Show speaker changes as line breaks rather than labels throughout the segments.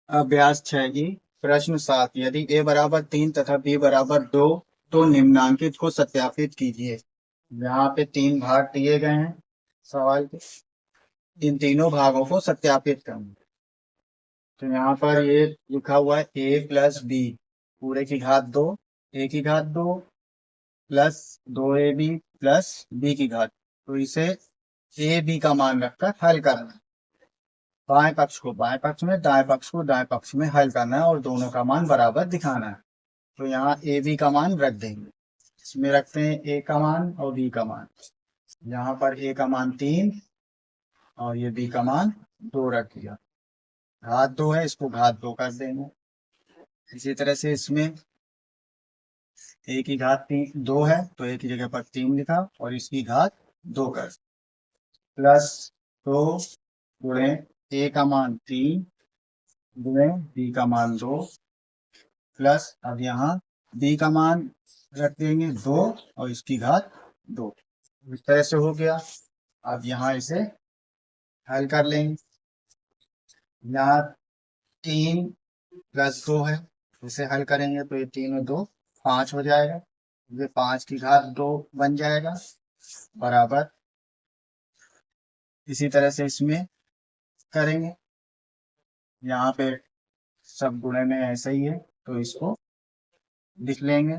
अभ्यास 6 की प्रश्न 7, यदि a बराबर 3 तथा b बराबर 2 तो निम्नांकित को सत्यापित कीजिए। यहाँ पे 3 भाग दिए गए हैं सवाल के, इन तीनों भागों को सत्यापित करना। तो यहाँ पर ये लिखा हुआ है a प्लस बी पूरे की घात 2, a की घात 2 प्लस 2ab प्लस b की घात। तो इसे a b का मान रखकर हल करना है। बाएं पक्ष को बाएं पक्ष में, दाएं पक्ष को दाएं पक्ष में हल करना है और दोनों का मान बराबर दिखाना है। तो यहाँ ए बी का मान रख देंगे, इसमें रखते हैं ए का मान और बी का मान। यहाँ पर ए का मान 3 और ये बी का मान 2 रख दिया। घात 2 है, इसको घात 2 कर देंगे। इसी तरह से इसमें ए की घात 2 है तो ए की जगह पर 3 लिखा और इसकी घात 2 कर, प्लस 2 गुणे ए का मान 3 गुणे बी का मान 2 प्लस अब यहाँ बी का मान रख देंगे 2 और इसकी घात 2। इस तरह से हो गया। अब यहाँ इसे हल कर लेंगे। यहाँ 3 प्लस 2 है, इसे हल करेंगे तो ये 3 और 2 5 हो जाएगा। ये 5 की घात 2 बन जाएगा बराबर। इसी तरह से इसमें करेंगे, यहाँ पे सब गुणे में ऐसा ही है तो इसको लिख लेंगे।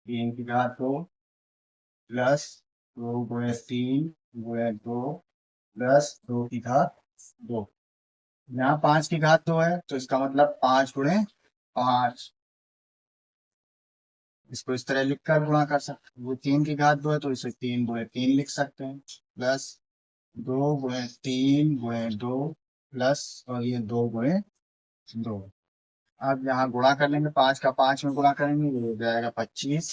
3 की घात 2 प्लस 2 गुणे 3 गुणे 2 प्लस 2 की घात 2। यहाँ 5 की घात 2 है तो इसका मतलब 5 गुणे 5। इसको इस तरह लिख कर गुणा कर सकते हैं। वो 3 की घात 2 है तो इसे 3 गुणे 3 लिख सकते हैं, प्लस 2 गुणे 3 गुणे 2 प्लस और ये 2 गुणे 2। अब यहाँ गुणा कर लेंगे, 5 का 5 में गुणा करेंगे, ये हो जाएगा 25।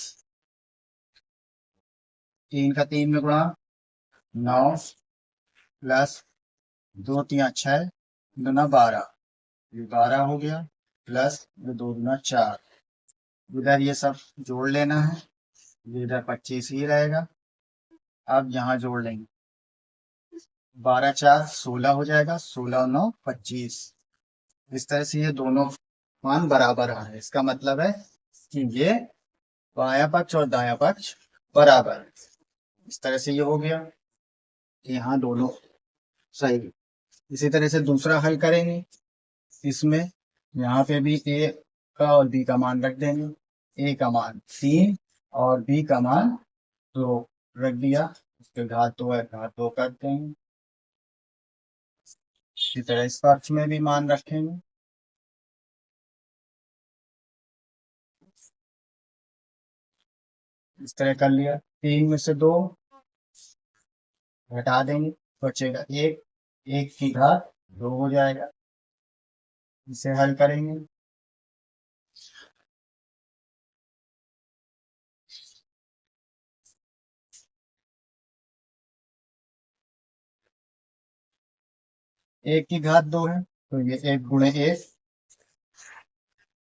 3 का 3 में गुणा 9 प्लस 2 3 6 2 12, ये 12 हो गया, प्लस ये 2 2 4। इधर ये सब जोड़ लेना है, इधर 25 ही रहेगा। अब यहाँ जोड़ लेंगे, 12 4 16 हो जाएगा, 16 और 9 25। इस तरह से ये दोनों मान बराबर आ रहे हैं। इसका मतलब है कि ये बायां पक्ष और दायां पक्ष बराबर है। इस तरह से ये हो गया, यहाँ दोनों सही। इसी तरह से दूसरा हल करेंगे। इसमें यहाँ पे भी ए का और बी का मान रख देंगे। ए का मान 3 और बी का मान 2 रख दिया। इसके घात 2 है, घात 2 करते हैं। इसी तरह इस पक्ष में भी मान रखेंगे। इस तरह कर लिया। 3 में से 2 घटा देंगे, बचेगा 1, 1 की घात 2 हो जाएगा। इसे हल करेंगे। एक की घात 2 है तो ये 1 गुणे 1,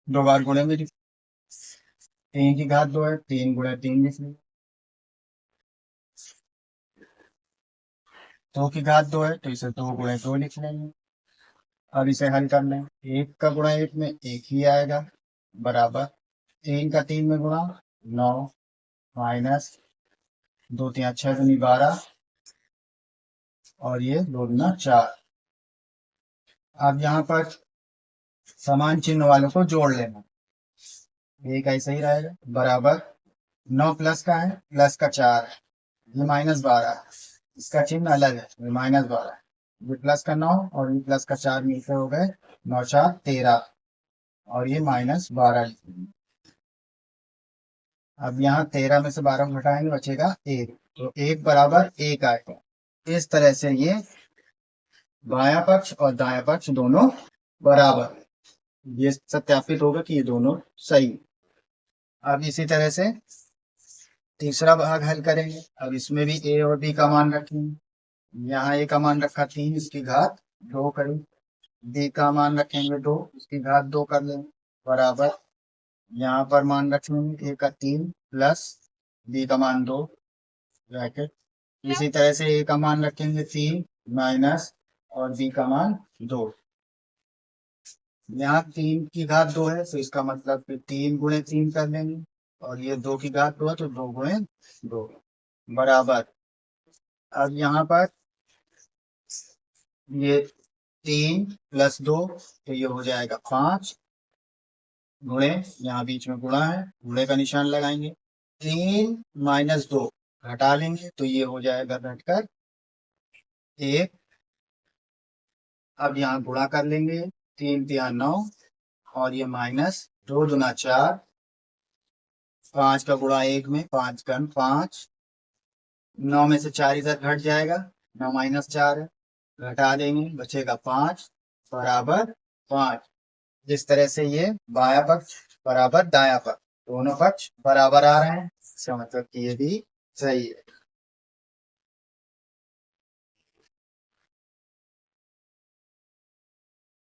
2 बार गुणे में। 3 की घात 2 है, 3 गुणे 3 लिख लेंगे। 2 की घात 2 है तो इसे 2 गुणे 2 लिख लेंगे। अब इसे हल कर लें, 1 का गुणा 1 में 1 ही आएगा बराबर 3 का 3 में गुणा 9 माइनस 2 3 6 दूनी 12 और ये 2 दूना 4। अब यहाँ पर समान चिन्ह वालों को जोड़ लेना, एक ऐसा ही रहेगा बराबर 9 प्लस का है, प्लस का 4 है, ये माइनस 12, इसका चिन्ह अलग है, ये माइनस 12। ये प्लस का 9 और ये प्लस का 4 मिलकर हो गए 9 4 13 और ये माइनस 12 लिखेंगे। अब यहाँ 13 में से 12 को घटाएंगे, बचेगा 1, तो 1 बराबर 1 आएगा। इस तरह से ये बायां पक्ष और दायां पक्ष दोनों बराबर, ये सत्यापित होगा कि ये दोनों सही। अब इसी तरह से तीसरा भाग हल करेंगे। अब इसमें भी ए और बी का मान रखेंगे। यहाँ ए का मान रखा 3, इसकी घात 2 करें। बी का मान रखेंगे 2, इसकी घात 2 कर लेंगे बराबर। यहाँ पर मान रखेंगे ए का 3 प्लस बी का मान 2 ब्रैकेट। इसी तरह से ए का मान रखेंगे 3 माइनस और b का मान 2। यहाँ 3 की घात 2 है तो इसका मतलब कि 3 गुणे 3 कर लेंगे, और ये 2 की घात 2 है तो 2 गुणे 2 बराबर। अब यहाँ पर ये 3 प्लस 2 तो ये हो जाएगा 5 गुणे, यहाँ बीच में गुणा है, गुणे का निशान लगाएंगे। 3 माइनस 2 घटा लेंगे तो ये हो जाएगा घटकर 1। अब यहाँ गुणा कर लेंगे, 3 तिया 9 और ये माइनस 2 दूना 4, 5 का गुणा 1 में 5 घन 5, 9 में से 4 इधर घट जाएगा, 9 माइनस 4 है, घटा देंगे बचेगा 5 बराबर 5। जिस तरह से ये बायां पक्ष बराबर दायां पक्ष दोनों पक्ष बराबर आ रहे हैं, इसका मतलब कि ये भी सही है।